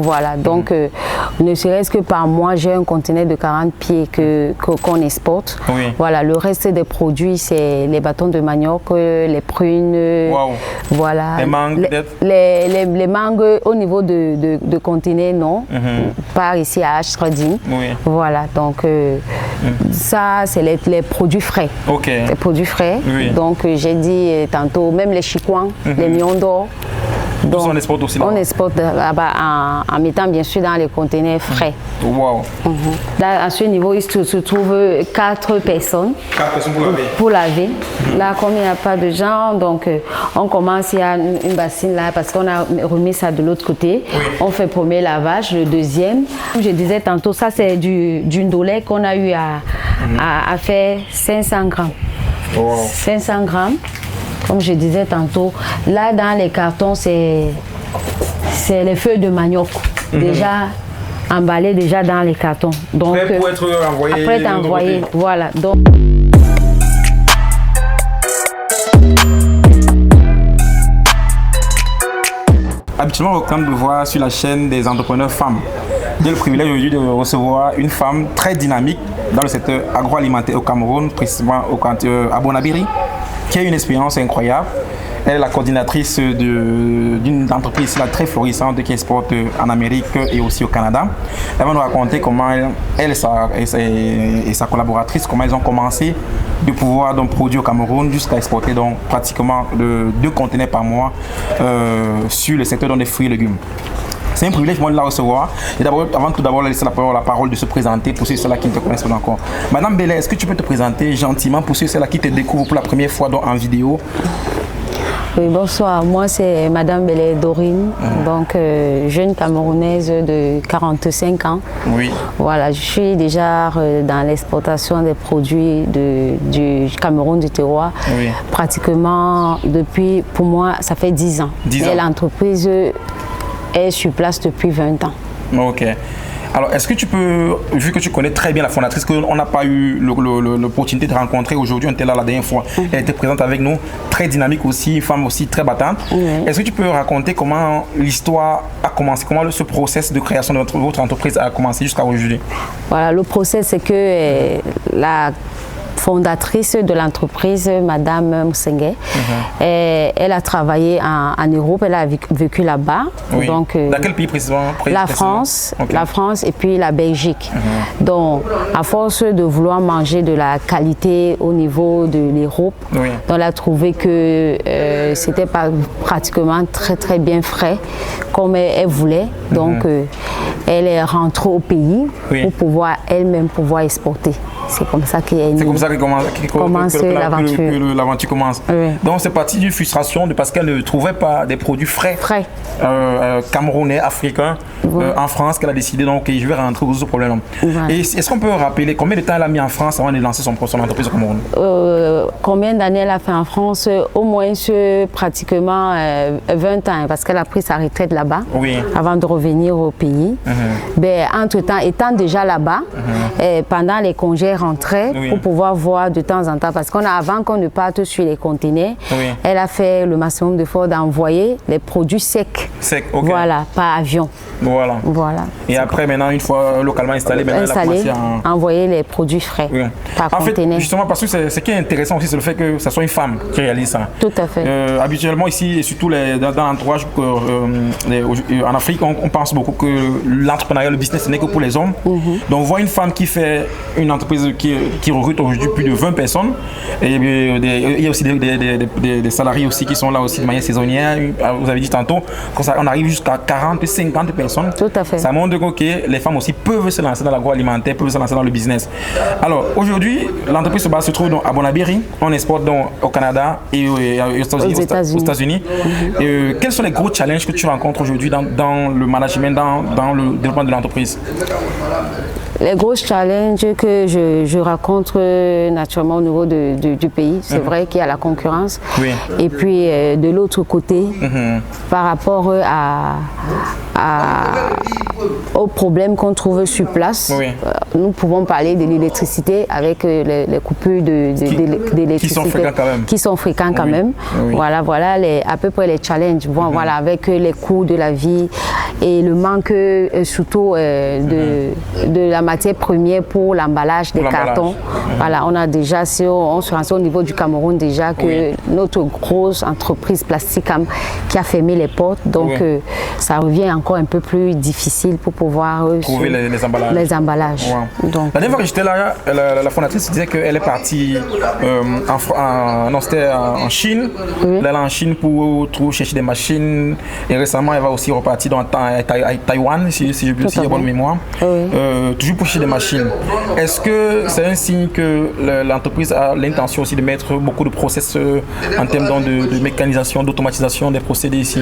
Voilà, donc ne serait-ce que par mois, j'ai un conteneur de 40 pieds qu'on exporte. Oui. Voilà, le reste des produits, c'est les bâtons de manioc, les prunes, Wow. voilà. Les mangues, peut-être? Les mangues au niveau de conteneur, non. Par ici à H-Trading. Oui. Voilà, donc ça, c'est les produits frais. Ok. Les produits frais. Oui. Donc j'ai dit tantôt, même les chicoins, les millions d'or. Donc, on exporte aussi là-bas? On exporte là-bas en mettant bien sûr dans les conteneurs frais. Wow. À ce niveau, il se trouve 4 personnes. 4 personnes pour laver. Là, comme il n'y a pas de gens, donc on commence, il y a une bassine là parce qu'on a remis ça de l'autre côté. Oui. On fait le premier lavage, le deuxième. Comme je disais tantôt, ça c'est du ndolé qu'on a eu à faire 500 grammes. Wow. 500 grammes. Comme je disais tantôt, là dans les cartons, c'est les feuilles de manioc déjà emballées déjà dans les cartons. Donc, prêt pour être envoyé. Après être envoyé, voilà. Donc, habituellement, on retente de voir sur la chaîne des entrepreneurs femmes. J'ai le privilège aujourd'hui de recevoir une femme très dynamique dans le secteur agroalimentaire au Cameroun, précisément à Bonabiri, qui a une expérience incroyable. Elle est la coordinatrice d'une entreprise ici, là, très florissante qui exporte en Amérique et aussi au Canada. Elle va nous raconter comment elle et sa collaboratrice, comment ils ont commencé de pouvoir donc, produire au Cameroun jusqu'à exporter donc, pratiquement 2 conteneurs par mois sur le secteur donc, des fruits et légumes. C'est un privilège pour moi de la recevoir. Et avant tout d'abord, laisser la parole de se présenter pour ceux et ceux-là qui ne te connaissent pas encore. Madame Bellet, est-ce que tu peux te présenter gentiment pour ceux et ceux-là qui te découvrent pour la première fois donc, en vidéo? Oui, bonsoir. Moi, c'est Madame Bellet Dorine, donc jeune Camerounaise de 45 ans. Oui. Voilà, je suis déjà dans l'exportation des produits du Cameroun du terroir. Oui. Pratiquement depuis, pour moi, ça fait 10 ans. 10 ans. Et l'entreprise est sur place depuis 20 ans. Ok. Alors, est-ce que tu peux, vu que tu connais très bien la fondatrice, qu'on n'a pas eu l'opportunité de rencontrer aujourd'hui, on était là la dernière fois, elle était présente avec nous, très dynamique aussi, une femme aussi très battante. Est-ce que tu peux raconter comment l'histoire a commencé, comment ce process de création de votre entreprise a commencé jusqu'à aujourd'hui? Voilà, le process, c'est que la fondatrice de l'entreprise, Madame Moussengé, elle a travaillé en Europe, elle a vécu là-bas. Oui. Donc, dans quel pays précisément? La France, okay. La France et puis la Belgique. Donc, à force de vouloir manger de la qualité au niveau de l'Europe, oui. elle a trouvé que c'était pas pratiquement très bien frais comme elle voulait. Donc, elle est rentrée au pays pour pouvoir elle-même exporter. C'est comme ça que l'aventure commence. Oui. Donc c'est parti d'une frustration parce qu'elle ne trouvait pas des produits frais. Camerounais, africains, en France, qu'elle a décidé donc je vais rentrer au problème. Et est-ce qu'on peut rappeler combien de temps elle a mis en France avant de lancer son entreprise au Cameroun? Combien d'années elle a fait en France? Au moins pratiquement 20 ans parce qu'elle a pris sa retraite là-bas avant de revenir au pays. Entre-temps, étant déjà là-bas, pendant les congés rentrée pour pouvoir voir de temps en temps parce avant qu'on ne parte sur les conteneurs, elle a fait le maximum d'efforts d'envoyer les produits secs. Voilà, par avion. Voilà. Et après, maintenant, une fois localement installé, elle a commencé à envoyer les produits frais par conteneur. Fait, justement, parce que ce qui est intéressant aussi, c'est le fait que ce soit une femme qui réalise ça. Tout à fait. Habituellement, ici, et surtout dans l'entourage en Afrique, on pense beaucoup que l'entrepreneuriat, le business, ce n'est que pour les hommes. Donc, voir une femme qui fait une entreprise qui recrute aujourd'hui plus de 20 personnes. Et il y a aussi des salariés aussi qui sont là aussi de manière saisonnière. Vous avez dit tantôt, on arrive jusqu'à 40, 50 personnes. Tout à fait. Ça montre que les femmes aussi peuvent se lancer dans l'agroalimentaire, peuvent se lancer dans le business. Alors aujourd'hui, l'entreprise se trouve donc à Bonabiri. On exporte donc au Canada et aux États-Unis. Quels sont les gros challenges que tu rencontres aujourd'hui dans le management, dans le développement de l'entreprise? Les gros challenges que je rencontre naturellement au niveau du pays, c'est vrai qu'il y a la concurrence. Et puis de l'autre côté, par rapport aux problèmes qu'on trouve sur place, nous pouvons parler de l'électricité avec les coupures d'électricité qui sont fréquents quand même. Oui. Voilà à peu près les challenges. Bon, voilà, avec les coûts de la vie et le manque surtout de la matière première pour l'emballage des cartons. Voilà, on a déjà, on se rend au niveau du Cameroun déjà que notre grosse entreprise Plasticam qui a fermé les portes, donc ça revient encore un peu plus difficile pour pouvoir trouver les emballages. Donc, la dernière fois que j'étais là, la fondatrice disait qu'elle est partie en Chine. Elle est en Chine pour chercher des machines et récemment elle va aussi repartir dans Taïwan, si j'ai bonne mémoire, toujours pour chercher des machines. Est-ce que c'est un signe que l'entreprise a l'intention aussi de mettre beaucoup de process en termes de mécanisation, d'automatisation des procédés ici?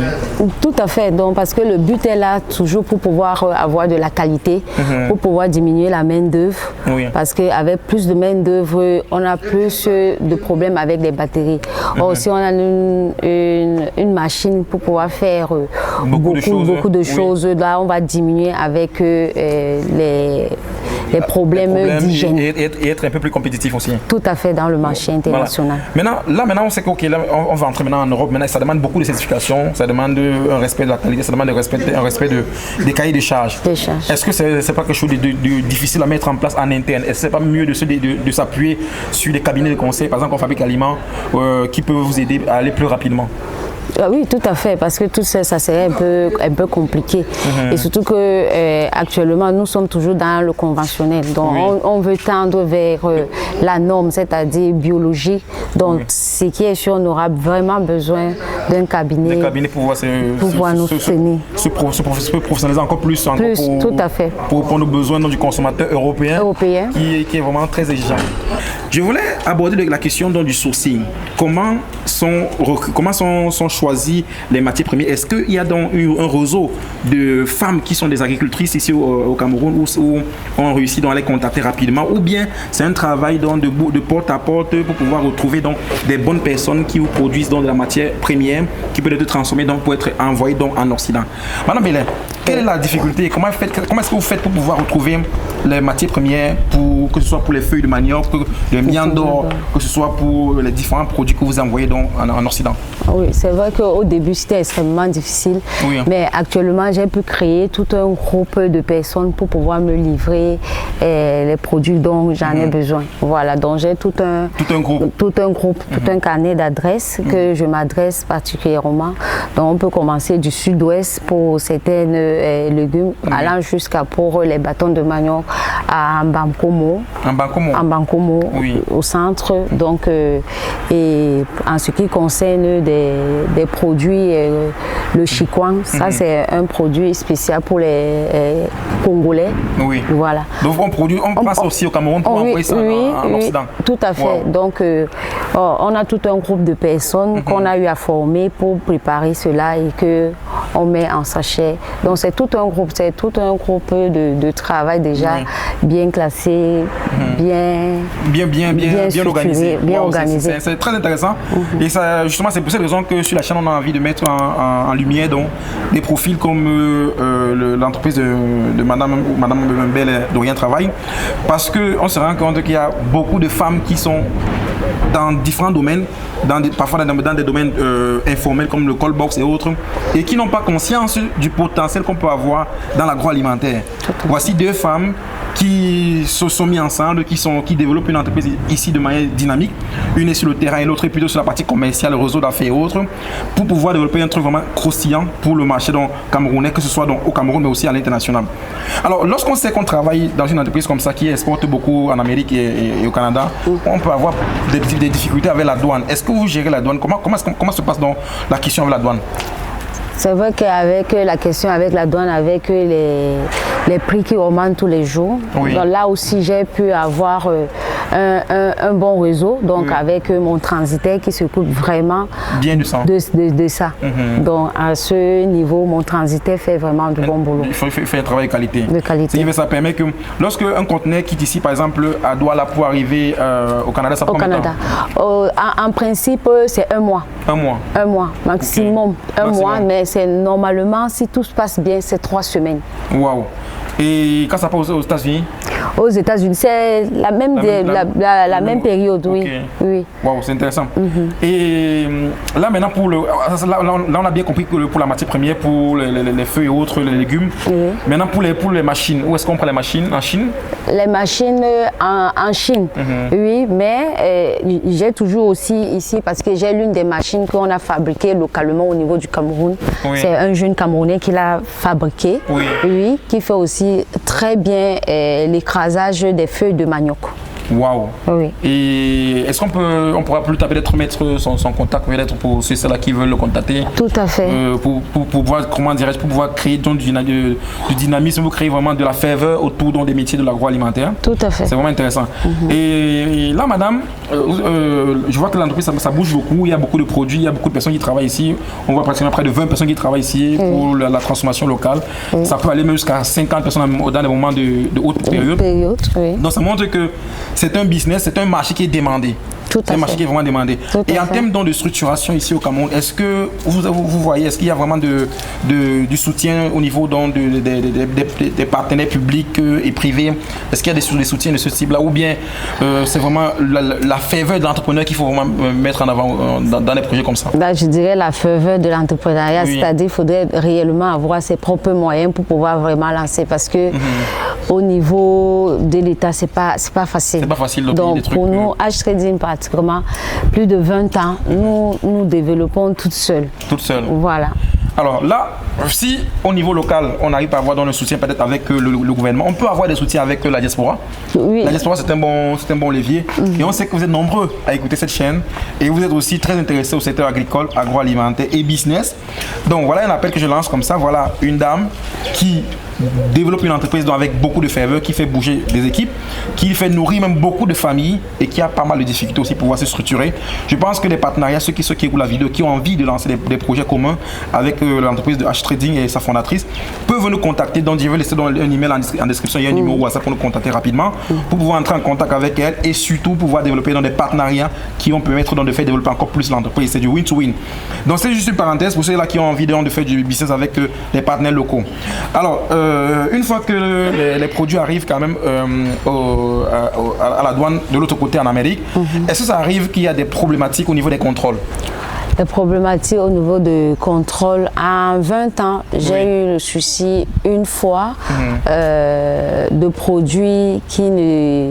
Tout à fait, donc, parce que le but est là toujours pour pouvoir avoir de la qualité, pour pouvoir diminuer la main-d'œuvre, parce qu'avec plus de main-d'œuvre, on a plus de problèmes avec les batteries. Or, si on a une machine pour pouvoir faire beaucoup de choses, là on va diminuer avec les problèmes d'hygiène. Et être un peu plus compétitif aussi. Tout à fait, dans le marché international. Voilà. Maintenant on sait qu'on va entrer maintenant en Europe, maintenant ça demande beaucoup de certifications, ça demande un respect de la qualité, ça demande un respect des cahiers de charges. Est-ce que c'est pas quelque chose de difficile à mettre en place en interne? Est-ce que c'est pas mieux de s'appuyer sur des cabinets de conseil, par exemple comme Fabrique Aliments, qui peuvent vous aider à aller plus rapidement? Oui, tout à fait, parce que tout ça serait un peu compliqué. Et surtout que actuellement, nous sommes toujours dans le conventionnel. Donc, on veut tendre vers la norme, c'est-à-dire biologique. Donc, ce qui est sûr, on aura vraiment besoin d'un cabinet. Pour pouvoir nous soutenir. Se professionnaliser encore plus. Tout à fait. Pour nos besoins du consommateur européen. Qui est vraiment très exigeant. Je voulais aborder la question du sourcing. Comment sont choisies les matières premières? Est-ce qu'il y a donc un réseau de femmes qui sont des agricultrices ici au Cameroun où on réussit à les contacter rapidement, ou bien c'est un travail de porte à porte pour pouvoir retrouver des bonnes personnes qui vous produisent de la matière première qui peut être transformée pour être envoyée en Occident? Madame Belin, quelle est la difficulté? Comment est-ce que vous faites pour pouvoir retrouver les matières premières, que ce soit pour les feuilles de manioc, le miandor, que ce soit pour les différents produits que vous envoyez en Occident? Oui, c'est vrai qu'au début c'était extrêmement difficile, mais actuellement j'ai pu créer tout un groupe de personnes pour pouvoir me livrer les produits dont j'en ai besoin. Voilà, donc j'ai tout un carnet d'adresses que je m'adresse particulièrement. Donc on peut commencer du sud-ouest pour certains légumes, allant jusqu'à pour les bâtons de manioc à Mbamkomo, au centre. Donc, et en ce qui concerne des produits, le chikwang, ça c'est un produit spécial pour les Congolais. Voilà. Donc on passe aussi au Cameroun pour envoyer ça en Occident. Tout à fait. Donc on a tout un groupe de personnes qu'on a eu à former pour préparer cela et qu'on met en sachet. Donc c'est tout un groupe de travail déjà bien classé, bien organisé. C'est très intéressant. Et ça, justement, c'est pour cette raison que sur la chaîne, on a envie de mettre en lumière des profils comme l'entreprise de Madame Mbembe Dorian Travail, parce qu'on se rend compte qu'il y a beaucoup de femmes qui sont dans différents domaines, parfois dans des domaines informels comme le call box et autres, et qui n'ont pas conscience du potentiel qu'on peut avoir dans l'agroalimentaire. Voici deux femmes qui se sont mis ensemble, qui développent une entreprise ici de manière dynamique. Une est sur le terrain et l'autre est plutôt sur la partie commerciale, le réseau d'affaires et autres, pour pouvoir développer un truc vraiment croustillant pour le marché camerounais, que ce soit au Cameroun mais aussi à l'international. Alors, lorsqu'on sait qu'on travaille dans une entreprise comme ça qui exporte beaucoup en Amérique et au Canada, on peut avoir des difficultés avec la douane. Est-ce que vous gérez la douane? Comment se passe donc la question avec la douane? C'est vrai qu'avec la question avec la douane, avec les prix qui augmentent tous les jours, donc là aussi j'ai pu avoir un bon réseau, donc avec mon transitaire qui s'occupe vraiment bien de ça. Donc à ce niveau, mon transitaire fait vraiment du bon boulot. Il fait un travail de qualité. Ça permet que lorsque un conteneur quitte ici, par exemple, à Douala pour arriver au Canada, ça prend combien de temps? En principe, c'est un mois. Un mois, maximum. Un mois, mais c'est normalement, si tout se passe bien, c'est 3 semaines. Waouh! Et quand ça passe aux États-Unis? Aux États-Unis, c'est la même, même période, oui. Okay. Oui. Wow, c'est intéressant. Et là, maintenant, là, on a bien compris que pour la matière première, pour les feuilles et autres, les légumes. Maintenant, pour les machines, où est-ce qu'on prend les machines? En Chine? Les machines en Chine, oui, mais j'ai toujours aussi ici, parce que j'ai l'une des machines qu'on a fabriquées localement au niveau du Cameroun. Oui. C'est un jeune Camerounais qui l'a fabriqué, oui, qui fait aussi très bien l'écrasage des feuilles de manioc. Waouh! Oui. Et est-ce qu'on pourra plus tard peut-être mettre son contact peut-être pour ceux-là qui veulent le contacter? Tout à fait. Pour pouvoir, comment dirais-je, pour pouvoir créer du dynamisme, pour créer vraiment de la ferveur autour des métiers de l'agroalimentaire. Tout à fait. C'est vraiment intéressant. Et là, madame, je vois que l'entreprise, ça bouge beaucoup. Il y a beaucoup de produits, il y a beaucoup de personnes qui travaillent ici. On voit pratiquement près de 20 personnes qui travaillent ici pour la transformation locale. Ça peut aller même jusqu'à 50 personnes dans des moments de haute période. Donc ça montre que c'est un business, c'est un marché qui est demandé. C'est un marché qui est vraiment demandé. Et en termes de structuration ici au Cameroun, est-ce que vous voyez, est-ce qu'il y a vraiment du soutien au niveau des partenaires publics et privés? Est-ce qu'il y a des soutiens de ce type-là? Ou bien c'est vraiment la ferveur de l'entrepreneur qu'il faut vraiment mettre en avant dans des projets comme ça? Là, je dirais la ferveur de l'entrepreneuriat, c'est-à-dire qu'il faudrait réellement avoir ses propres moyens pour pouvoir vraiment lancer. Parce que au niveau de l'État, c'est pas facile. C'est pas facile d'obtenir donc des trucs. Pour nous, H-Trading, pratiquement plus de 20 ans, nous développons toutes seules. Toutes seules. Voilà. Alors là, si au niveau local, on arrive à avoir dans le soutien peut-être avec le gouvernement, on peut avoir des soutiens avec la diaspora. Oui. La diaspora, c'est un bon levier. Et on sait que vous êtes nombreux à écouter cette chaîne. Et vous êtes aussi très intéressés au secteur agricole, agroalimentaire et business. Donc voilà un appel que je lance comme ça. Voilà une dame qui développe une entreprise avec beaucoup de ferveur, qui fait bouger des équipes, qui fait nourrir même beaucoup de familles et qui a pas mal de difficultés aussi pour pouvoir se structurer. Je pense que les partenariats, ceux qui écoutent la vidéo, qui ont envie de lancer des projets communs avec l'entreprise de H-Trading et sa fondatrice, peuvent nous contacter. Donc je vais laisser un email en description, il y a un numéro WhatsApp pour nous contacter rapidement, pour pouvoir entrer en contact avec elle et surtout pouvoir développer dans des partenariats qui vont permettre de faire développer encore plus l'entreprise. C'est du win-to-win. Donc c'est juste une parenthèse pour ceux-là qui ont envie de faire du business avec les partenaires locaux. Alors, une fois que les produits arrivent quand même à la douane de l'autre côté en Amérique, est-ce que ça arrive qu'il y a des problématiques au niveau des contrôles? Les problématiques au niveau de contrôle, en 20 ans, j'ai eu le souci une fois de produits qui ne...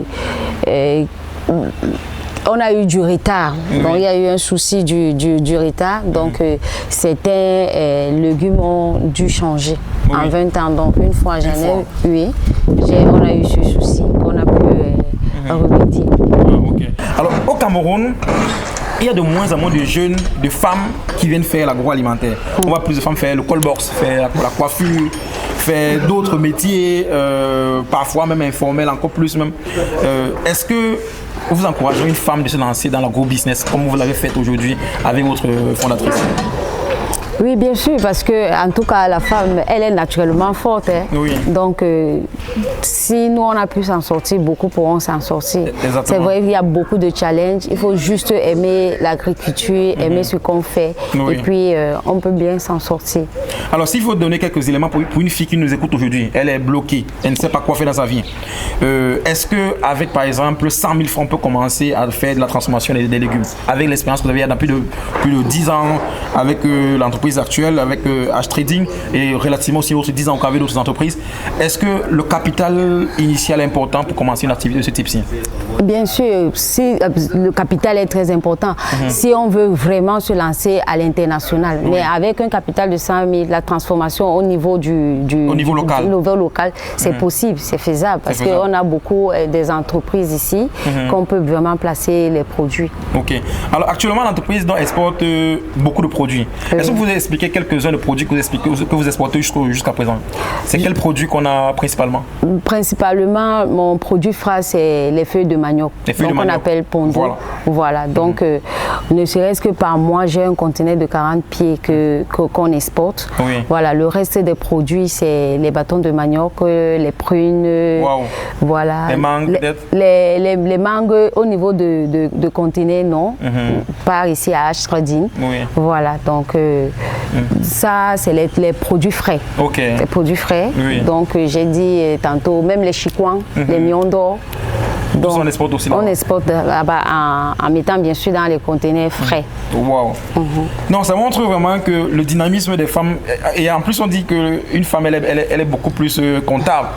on a eu du retard, donc il y a eu un souci du retard, donc certains légumes ont dû changer en 20 ans, donc une fois on a eu ce souci qu'on a pu remédier. Alors au Cameroun, il y a de moins en moins de jeunes, de femmes qui viennent faire l'agroalimentaire. On voit plus de femmes faire le call-box, faire la coiffure, faire d'autres métiers, parfois même informels, encore plus même. Est-ce que vous encouragez une femme de se lancer dans l'agro-business comme vous l'avez fait aujourd'hui avec votre fondatrice? Oui, bien sûr, parce que en tout cas, la femme, elle est naturellement forte. Hein. Donc, si nous, on a pu s'en sortir, beaucoup pourront s'en sortir. C'est vrai qu'il y a beaucoup de challenges. Il faut juste aimer l'agriculture, aimer ce qu'on fait. Et puis, on peut bien s'en sortir. Alors, s'il faut donner quelques éléments pour une fille qui nous écoute aujourd'hui, elle est bloquée, elle ne sait pas quoi faire dans sa vie. Est-ce qu'avec, par exemple, 100 000 francs, on peut commencer à faire de la transformation des légumes? Avec l'expérience que vous avez depuis plus de 10 ans avec l'entreprise actuelle, avec H-Trading et relativement aussi autres 10 ans qu'avec d'autres entreprises, est-ce que le capital initial est important pour commencer une activité de ce type-ci? Bien sûr, si, le capital est très important. Si on veut vraiment se lancer à l'international, mais avec un capital de 100 000, la transformation au niveau local, c'est possible, c'est faisable, parce qu'on a beaucoup des entreprises ici qu'on peut vraiment placer les produits. Ok. Alors actuellement, l'entreprise exporte beaucoup de produits. Est-ce que vous pouvez expliquer quelques-uns de produits que vous exportez jusqu'à présent? C'est quels produits qu'on a principalement? Principalement, mon produit phare, c'est les feuilles de manioc. Donc on appelle pondo. Voilà. Donc, ne serait-ce que par mois, j'ai un conteneur de 40 pieds qu'on exporte. Voilà. Le reste des produits, c'est les bâtons de manioc, les prunes. Voilà. Les mangues peut-être? Les mangues au niveau de conteneur, non. Par ici à H-Trading. Voilà. Donc, ça, c'est les produits frais. Les produits frais. Donc, j'ai dit tantôt, même les chikwans, les mions d'or. Donc, on exporte aussi là-bas. On exporte là-bas en mettant bien sûr dans les conteneurs frais. Wow. Non, ça montre vraiment que le dynamisme des femmes, et en plus on dit qu'une femme elle est beaucoup plus comptable.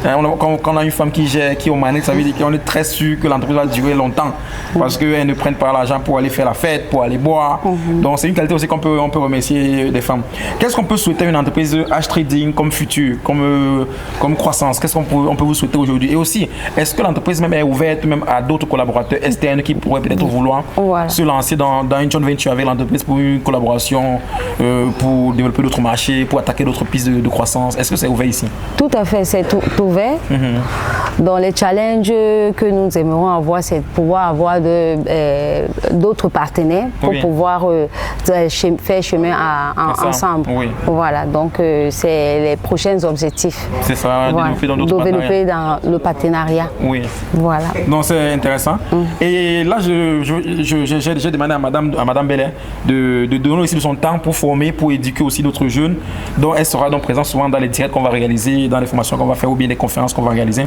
Quand on a une femme qui gère, qui est aux manettes, ça veut dire qu'on est très sûr que l'entreprise va durer longtemps parce qu'elles ne prennent pas l'argent pour aller faire la fête, pour aller boire. Donc c'est une qualité aussi qu'on peut remercier des femmes. Qu'est-ce qu'on peut souhaiter à une entreprise H-Trading comme futur, comme croissance? Qu'est-ce qu'on peut vous souhaiter aujourd'hui? Et aussi, est-ce que l'entreprise même est ouverte même à d'autres collaborateurs externes qui pourraient peut-être vouloir se lancer dans une joint venture avec l'entreprise pour une collaboration, pour développer d'autres marchés, pour attaquer d'autres pistes de croissance? Est-ce que c'est ouvert ici? Tout à fait, c'est ouvert. Dans les challenges que nous aimerons avoir, c'est de pouvoir avoir d'autres partenaires pour pouvoir faire chemin ensemble. Voilà, donc c'est les prochains objectifs. C'est ça, développer dans le partenariat. Voilà. Donc c'est intéressant. Et là, j'ai demandé à Madame Bellet de donner aussi de son temps pour former, pour éduquer aussi d'autres jeunes. Donc elle sera donc présente souvent dans les directs qu'on va réaliser, dans les formations qu'on va faire ou bien les conférences qu'on va réaliser,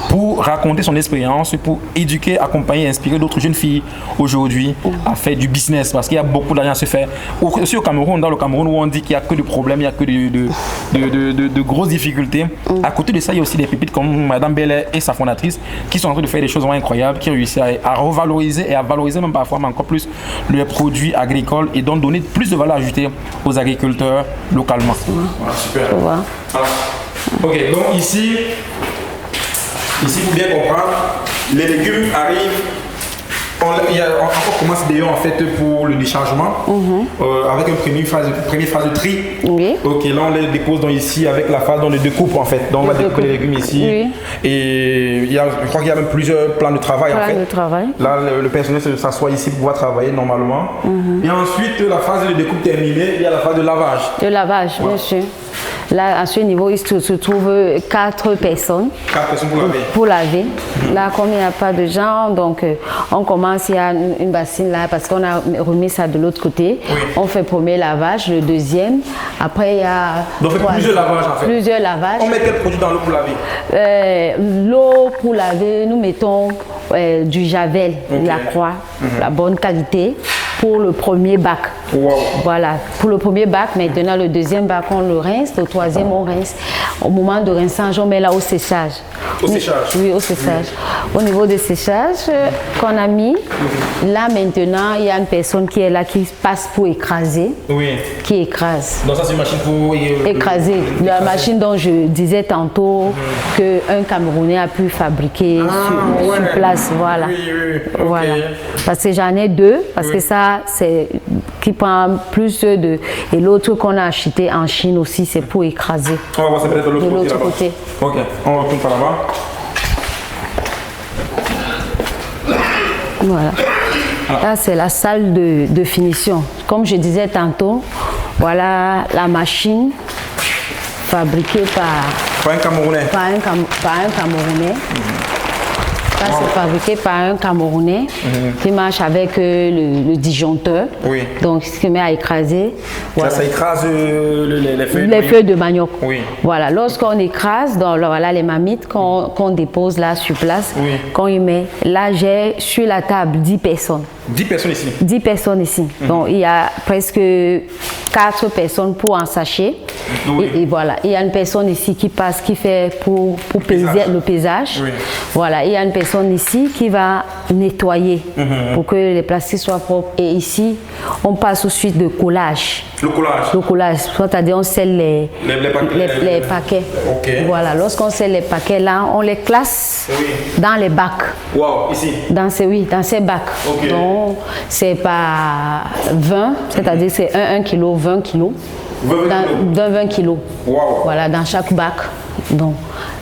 pour raconter son expérience, pour éduquer, accompagner, inspirer d'autres jeunes filles aujourd'hui à faire du business, parce qu'il y a beaucoup d'argent à se faire. Aussi au Cameroun, dans le Cameroun où on dit qu'il n'y a que de problèmes, il n'y a que de grosses difficultés. À côté de ça, il y a aussi des pépites comme Madame Bellet et sa fondatrice qui sont en train de faire des choses vraiment incroyables, qui réussissent à revaloriser et à valoriser même parfois encore plus les produits agricoles et donc donner plus de valeur ajoutée aux agriculteurs localement. Voilà, super. Voilà. Ok, donc ici, pour bien comprendre, les légumes arrivent. On commence d'ailleurs en fait pour le déchargement avec une première phase de tri. Ok, là on les dépose donc ici avec la phase de découpe en fait. Donc on va découper les légumes ici. Et je crois qu'il y a même plusieurs plans de travail en fait. Là le personnel s'assoit ici pour pouvoir travailler normalement. Et ensuite la phase de découpe terminée, il y a la phase de lavage. De lavage, bien sûr. Là, à ce niveau, il se trouve 4 personnes. 4 personnes pour laver. Pour laver. Là, comme il n'y a pas de gens, donc on commence, il y a une bassine là, parce qu'on a remis ça de l'autre côté. On fait le premier lavage, le deuxième. Après, il y a... Donc, on fait plusieurs lavages en fait. Plusieurs lavages. On met quel produit dans l'eau pour laver? L'eau pour laver, nous mettons du javel, de la croix, la bonne qualité. Pour le premier bac. Voilà, pour le premier bac. Maintenant, le deuxième bac, on le rince. Le troisième, on rince. Au moment de rinçage, on met là au séchage. Au séchage? Oui, au séchage. Au niveau du séchage qu'on a mis, là maintenant, il y a une personne qui est là, qui passe pour écraser. Qui écrase. Donc ça, c'est une machine pour écraser. La machine dont je disais tantôt qu'un Camerounais a pu fabriquer sur place. Voilà. Voilà. Parce que j'en ai 2, parce que ça, c'est qui prend plus de... Et l'autre qu'on a acheté en Chine aussi, c'est pour écraser. On va voir ça peut-être de l'autre côté. Ok, on retourne par là-bas. Voilà. Là, c'est la salle de finition. Comme je disais tantôt, voilà la machine fabriquée par un Camerounais. Par un Camerounais. Ça, c'est fabriqué par un Camerounais qui marche avec le disjoncteur. Donc, ce qui met à écraser. Voilà. Ça écrase les feuilles de manioc. Voilà. Lorsqu'on écrase, donc, voilà les mamites qu'on dépose là sur place, qu'on y met. Là, j'ai sur la table 10 personnes. 10 personnes ici? 10 personnes ici. Donc, il y a presque 4 personnes pour en sachet. Et voilà. Il y a une personne ici qui passe, qui fait pour peser le pesage. Voilà. Il y a une personne ici qui va nettoyer pour que les plastiques soient propres. Et ici, on passe au suite de collage. Le collage? Le collage. C'est-à-dire, on scelle les paquets. Voilà. Lorsqu'on scelle les paquets, là, on les classe dans les bacs. Wow, ici? Dans ces bacs. Donc, c'est par 20, c'est-à-dire c'est 1 kg, 20 kg. D'un 20 kg. Voilà, dans chaque bac. Donc,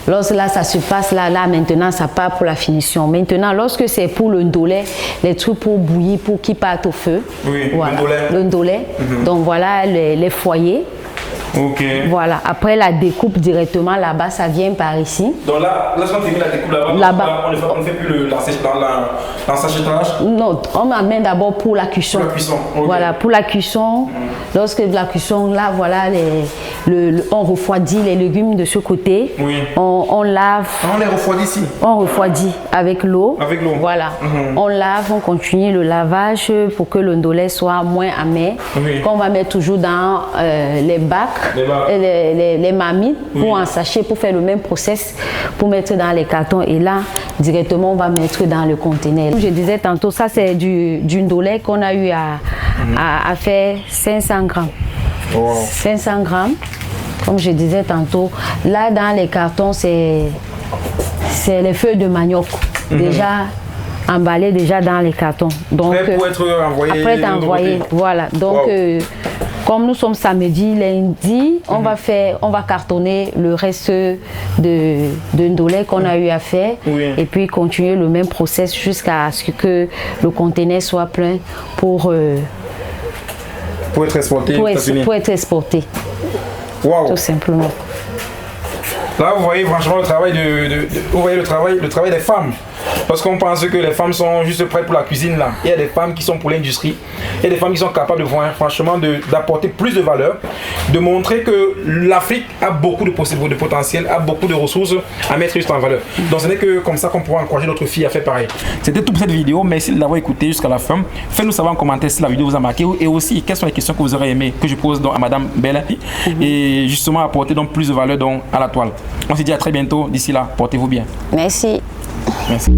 lorsque là, ça se passe, là, maintenant, ça part pour la finition. Maintenant, lorsque c'est pour le ndolé, les trucs pour bouillir, pour qu'ils partent au feu. Oui, voilà, le ndolé. Donc, voilà les foyers. Ok. Voilà. Après la découpe directement là-bas, ça vient par ici. Donc là, si on termine la découpe là-bas, on ne fait plus l'ensachettage. Non, on amène d'abord pour la cuisson. Pour la cuisson. Okay. Voilà, pour la cuisson. Lorsque la cuisson, là, voilà, on refroidit les légumes de ce côté. Oui. On lave. On les refroidit ici. On refroidit avec l'eau. Avec l'eau. Voilà. On lave, on continue le lavage pour que le ndolé soit moins amer. Oui. Qu'on va mettre toujours dans les bacs, les marmites pour en sachet, pour faire le même process, pour mettre dans les cartons. Et là, directement, on va mettre dans le conteneur. Comme je disais tantôt, ça c'est du ndolé qu'on a eu à faire 500 grammes. Wow. 500 grammes. Comme je disais tantôt, là dans les cartons, c'est les feuilles de manioc. Déjà emballées déjà dans les cartons. Donc, prêt pour être envoyé. Après être envoyé, voilà. Donc, comme nous sommes samedi, lundi, on va cartonner le reste de ndolé qu'on a eu à faire. Oui. Et puis continuer le même process jusqu'à ce que le conteneur soit plein pour être exporté. Pour être exporté. Wow. Tout simplement. Là, vous voyez franchement le travail vous voyez le travail des femmes. Parce qu'on pense que les femmes sont juste prêtes pour la cuisine là. Il y a des femmes qui sont pour l'industrie. Il y a des femmes qui sont capables de voir, franchement, d'apporter plus de valeur, de montrer que l'Afrique a beaucoup de potentiel, a beaucoup de ressources à mettre juste en valeur. Donc ce n'est que comme ça qu'on pourra encourager notre fille à faire pareil. C'était tout pour cette vidéo. Merci de l'avoir écouté jusqu'à la fin. Faites-nous savoir en commentaire si la vidéo vous a marqué et aussi quelles sont les questions que vous aurez aimé que je pose donc à Madame Bella et justement apporter donc plus de valeur donc à la toile. On se dit à très bientôt. D'ici là, portez-vous bien. Merci. Merci.